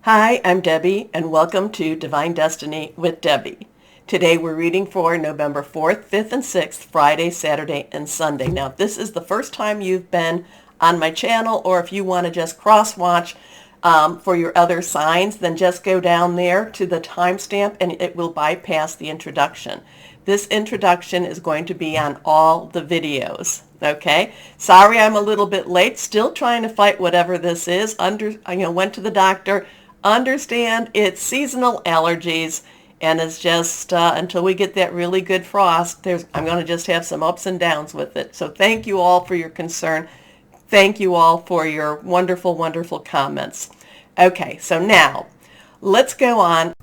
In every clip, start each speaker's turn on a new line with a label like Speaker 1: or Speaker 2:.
Speaker 1: Hi, I'm Debbie, and welcome to Divine Destiny with Debbie. Today we're reading for November 4th, 5th, and 6th, Friday, Saturday, and Sunday. Now, if this is the first time you've been on my channel, or if you want to just cross-watch for your other signs, then just go down there to the timestamp and it will bypass the introduction. This introduction is going to be on all the videos. Okay, sorry I'm a little bit late, still trying to fight whatever this is. Went to the doctor, understand it's seasonal allergies, and it's just until we get that really good frost, I'm going to just have some ups and downs with it. So thank you all for your concern. Thank you all for your wonderful, wonderful comments. Okay, so now let's go on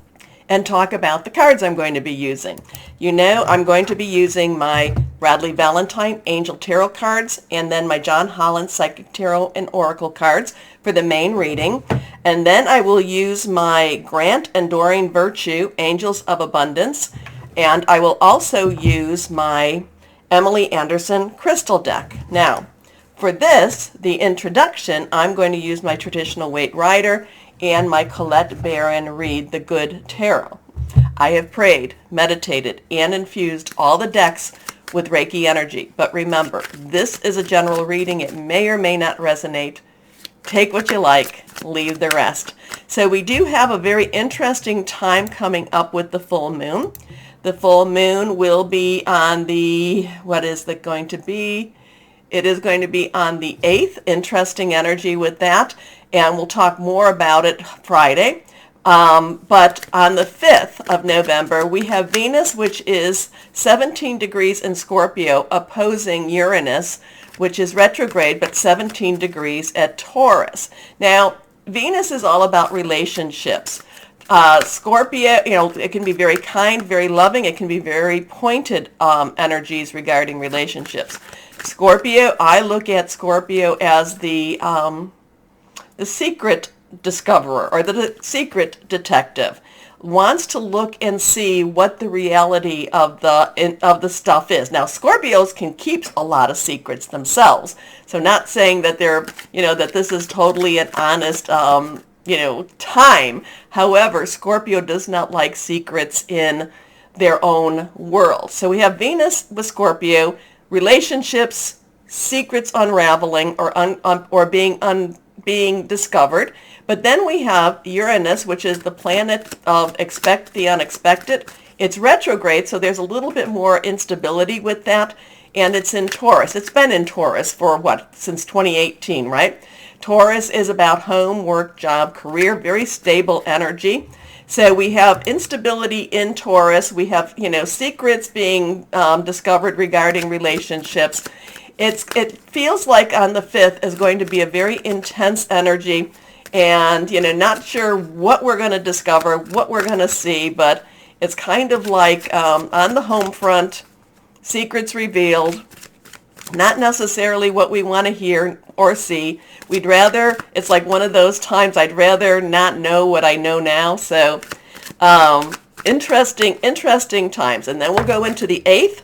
Speaker 1: and talk about the cards I'm going to be using. You know, I'm going to be using my Bradley Valentine Angel Tarot cards and then my John Holland Psychic Tarot and Oracle cards for the main reading. And then I will use my Grant and Doreen Virtue Angels of Abundance. And I will also use my Emily Anderson Crystal deck. Now, for this, the introduction, I'm going to use my traditional Waite Rider and my Colette Baron Reed The Good Tarot. I have prayed, meditated, and infused all the decks with Reiki energy. But remember, this is a general reading. It may or may not resonate. Take what you like, leave the rest. So we do have a very interesting time coming up with the full moon. The full moon will be on the, what is it going to be? It is going to be on the 8th. Interesting energy with that. And we'll talk more about it Friday. But on the 5th of November, we have Venus, which is 17 degrees in Scorpio, opposing Uranus, which is retrograde, but 17 degrees at Taurus. Now, Venus is all about relationships. Scorpio, it can be very kind, very loving. It can be very pointed energies regarding relationships. Scorpio, I look at Scorpio as the secret discoverer or the secret detective. Wants to look and see what the reality of the stuff is. Now, Scorpios can keep a lot of secrets themselves. So not saying that they're, that this is totally an honest, time. However, Scorpio does not like secrets in their own world. So we have Venus with Scorpio, relationships, secrets unraveling or being discovered. But then we have Uranus, which is the planet of expect the unexpected. It's retrograde, so there's a little bit more instability with that. And it's in Taurus. It's been in Taurus for since 2018, right? Taurus is about home, work, job, career, very stable energy. So we have instability in Taurus. We have, secrets being discovered regarding relationships. It feels like on the 5th is going to be a very intense energy, and not sure what we're going to discover, what we're going to see, but it's kind of like on the home front, secrets revealed, not necessarily what we want to hear or see. It's like one of those times I'd rather not know what I know now. So interesting times. And then we'll go into the 8th.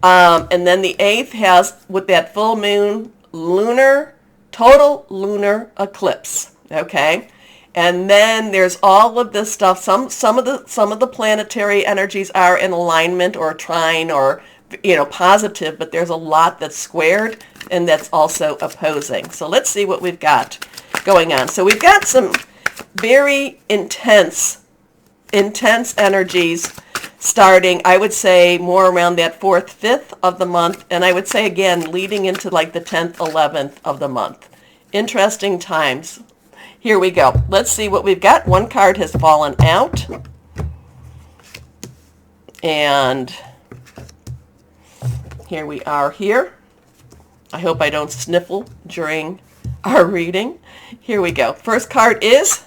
Speaker 1: And then the 8th has, with that full moon, total lunar eclipse. Okay. And then there's all of this stuff. Some of the planetary energies are in alignment or trine or positive, but there's a lot that's squared and that's also opposing. So let's see what we've got going on. So we've got some very intense energies starting, I would say, more around that 4th, 5th of the month, and I would say again leading into like the 10th, 11th of the month. Interesting times. Here we go. Let's see what we've got. One card has fallen out. And here we are here. I hope I don't sniffle during our reading. Here we go. First card is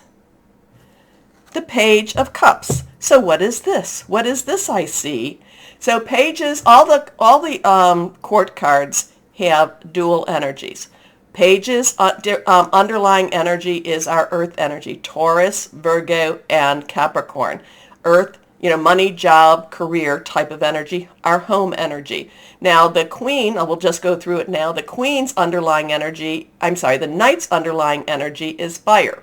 Speaker 1: the Page of Cups. So what is this? What is this I see? So pages, all the court cards have dual energies. Pages, underlying energy is our earth energy, Taurus, Virgo, and Capricorn. Earth, money, job, career type of energy, our home energy. Now the Queen, I will just go through it now. The Queen's underlying energy, the Knight's underlying energy is fire.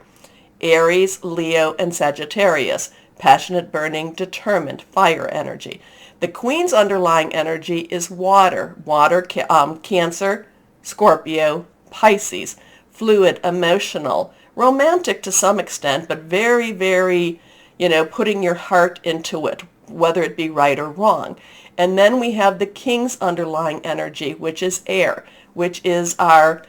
Speaker 1: Aries, Leo, and Sagittarius. Passionate, burning, determined, fire energy. The Queen's underlying energy is water. Cancer, Scorpio, Pisces. Fluid, emotional, romantic to some extent, but very, very, putting your heart into it, whether it be right or wrong. And then we have the King's underlying energy, which is air, which is our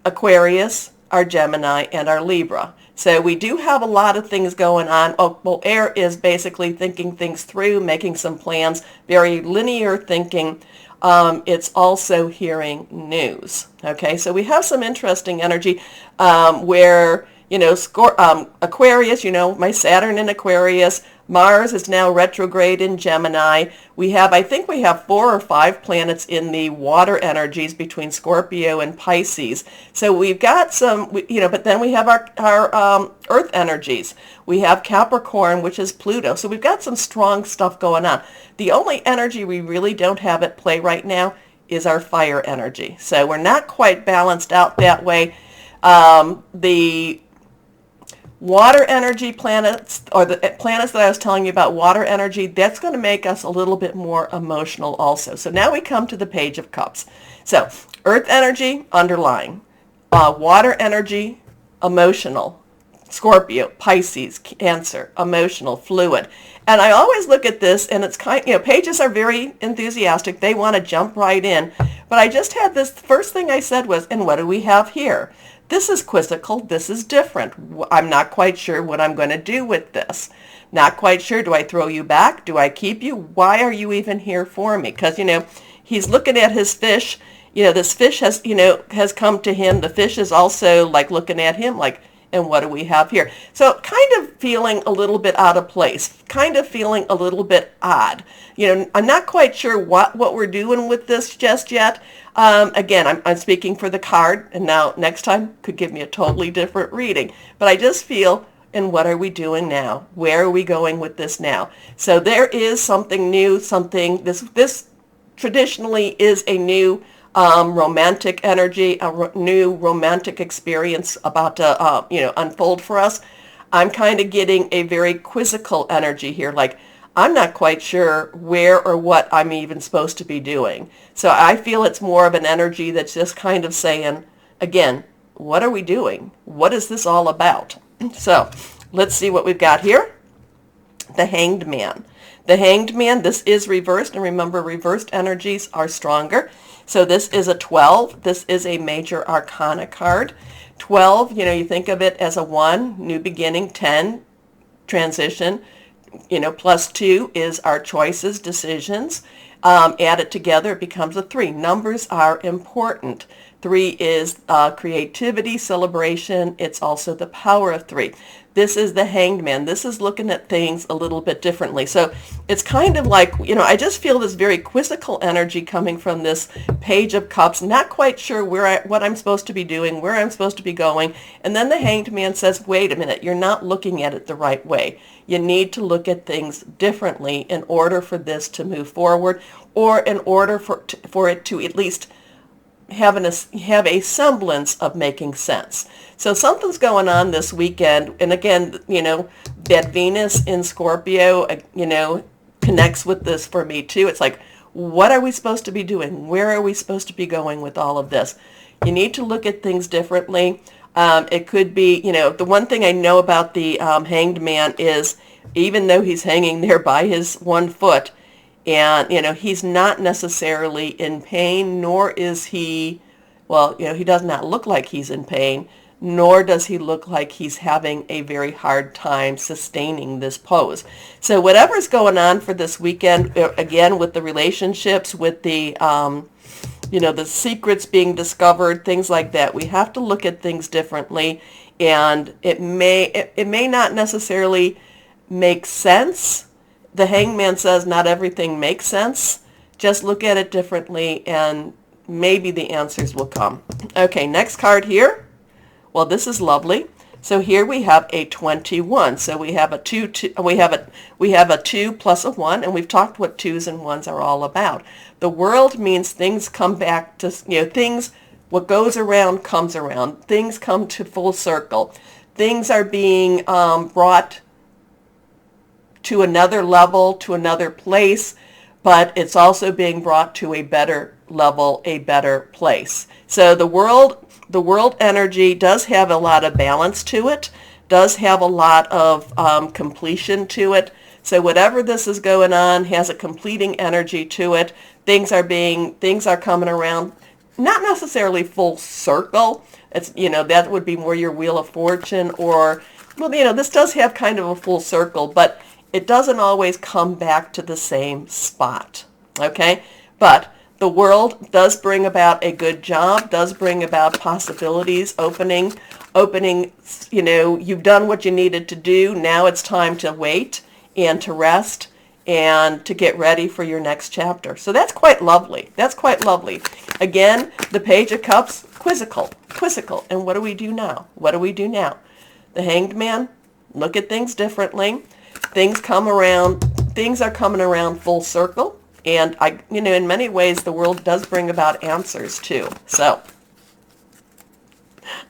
Speaker 1: Aquarius, our Gemini, and our Libra. So we do have a lot of things going on. Oh, well, air is basically thinking things through, making some plans, very linear thinking. It's also hearing news. Okay, so we have some interesting energy where, Aquarius, my Saturn in Aquarius, Mars is now retrograde in Gemini. I think we have 4 or 5 planets in the water energies between Scorpio and Pisces. So we've got some, but then we have our Earth energies. We have Capricorn, which is Pluto. So we've got some strong stuff going on. The only energy we really don't have at play right now is our fire energy. So we're not quite balanced out that way. The water energy planets, or the planets that I was telling you about, water energy, that's going to make us a little bit more emotional also. So now we come to the Page of Cups. So Earth energy, underlying. Water energy, emotional. Scorpio, Pisces, Cancer, emotional, fluid. And I always look at this, and it's pages are very enthusiastic. They want to jump right in. But I just had this, first thing I said was, and what do we have here? This is quizzical. This is different. I'm not quite sure what I'm going to do with this. Not quite sure. Do I throw you back? Do I keep you? Why are you even here for me? Because, he's looking at his fish. This fish has come to him. The fish is also like looking at him like, and what do we have here? So kind of feeling a little bit out of place, kind of feeling a little bit odd. I'm not quite sure what we're doing with this just yet. Again, I'm speaking for the card, and now next time could give me a totally different reading. But I just feel, and what are we doing now? Where are we going with this now? So there is something new, this traditionally is a new romantic energy, new romantic experience about to, unfold for us. I'm kind of getting a very quizzical energy here, like I'm not quite sure where or what I'm even supposed to be doing. So I feel it's more of an energy that's just kind of saying, again, what are we doing? What is this all about? So let's see what we've got here. The Hanged Man. The Hanged Man, this is reversed, and remember, reversed energies are stronger. So this is a 12. This is a major arcana card. 12, you think of it as a 1, new beginning, 10, transition. Plus 2 is our choices, decisions. Add it together, it becomes a 3. Numbers are important. 3 is creativity, celebration. It's also the power of 3. This is the Hanged Man. This is looking at things a little bit differently. So it's kind of like, I just feel this very quizzical energy coming from this Page of Cups. Not quite sure what I'm supposed to be doing, where I'm supposed to be going. And then the Hanged Man says, wait a minute, you're not looking at it the right way. You need to look at things differently in order for this to move forward, or in order for it to at least have a semblance of making sense. So something's going on this weekend, and again, that Venus in Scorpio, connects with this for me too. It's like, what are we supposed to be doing? Where are we supposed to be going with all of this? You need to look at things differently. It could be, the one thing I know about the Hanged Man is, even though he's hanging there by his 1 foot, and, he's not necessarily in pain, nor is he, he does not look like he's in pain, nor does he look like he's having a very hard time sustaining this pose. So whatever's going on for this weekend, again, with the relationships, with the, the secrets being discovered, things like that, we have to look at things differently, and it may not necessarily make sense. The Hanged Man says not everything makes sense. Just look at it differently, and maybe the answers will come. Okay, next card here. Well, this is lovely. So here we have a 21. So we have a 2, we have a 2 plus a 1, and we've talked what 2s and 1s are all about. The world means things come back to, things, what goes around comes around. Things come to full circle. things are being brought to another level, to another place, but it's also being brought to a better level, a better place. So the world energy does have a lot of balance to it, does have a lot of completion to it. So whatever this is going on has a completing energy to it. Things are coming around, not necessarily full circle. It's, that would be more your Wheel of Fortune, or, well, this does have kind of a full circle, but it doesn't always come back to the same spot, okay? But the world does bring about a good job, does bring about possibilities, opening, you've done what you needed to do. Now it's time to wait and to rest and to get ready for your next chapter. So that's quite lovely. That's quite lovely. Again, the Page of Cups, quizzical. And what do we do now? What do we do now? The Hanged Man, look at things differently. Things are coming around full circle. And in many ways, the world does bring about answers too. So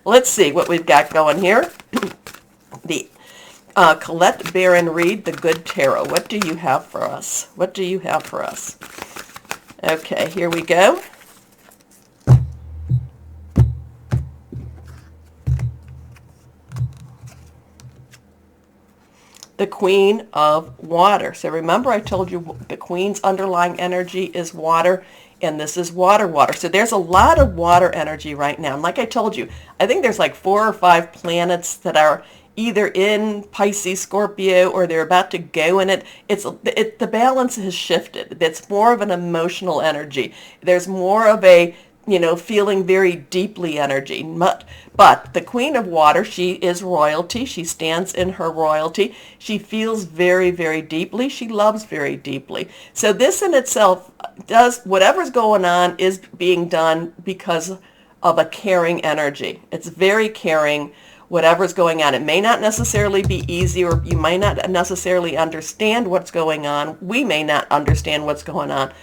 Speaker 1: let's see what we've got going here. The Colette Baron Reed, the Good Tarot. What do you have for us? What do you have for us? Okay, here we go. The Queen of Water. So remember I told you the Queen's underlying energy is water, and this is water. So there's a lot of water energy right now. And like I told you, I think there's like 4 or 5 planets that are either in Pisces, Scorpio, or they're about to go in it. The balance has shifted. It's more of an emotional energy. There's more of a feeling very deeply energy. But the Queen of Water, she is royalty. She stands in her royalty. She feels very, very deeply. She loves very deeply. So this in itself whatever's going on is being done because of a caring energy. It's very caring, whatever's going on. It may not necessarily be easy, or you might not necessarily understand what's going on. We may not understand what's going on.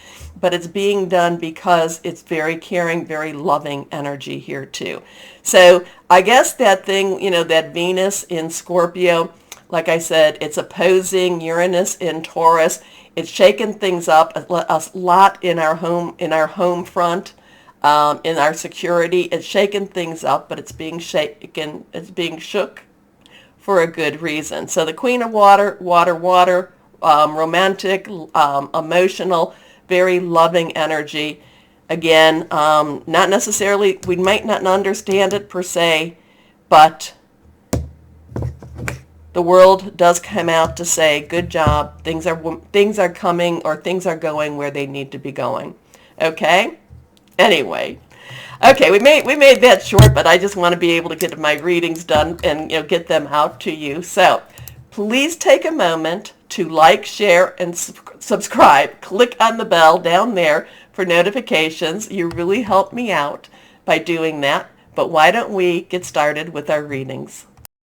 Speaker 1: But it's being done because it's very caring, very loving energy here too. So I guess that thing, that Venus in Scorpio, like I said, it's opposing Uranus in Taurus. It's shaking things up a lot in our home front, in our security. It's shaking things up, but it's being shaken, it's being shook for a good reason. So the Queen of Water, romantic, emotional, very loving energy. Again, not necessarily, we might not understand it per se, but the world does come out to say, good job, things are coming, or things are going where they need to be going. Okay? Anyway. Okay, we made that short, but I just want to be able to get my readings done and get them out to you. So please take a moment to like, share, and subscribe. Click on the bell down there for notifications. You really help me out by doing that. But why don't we get started with our readings?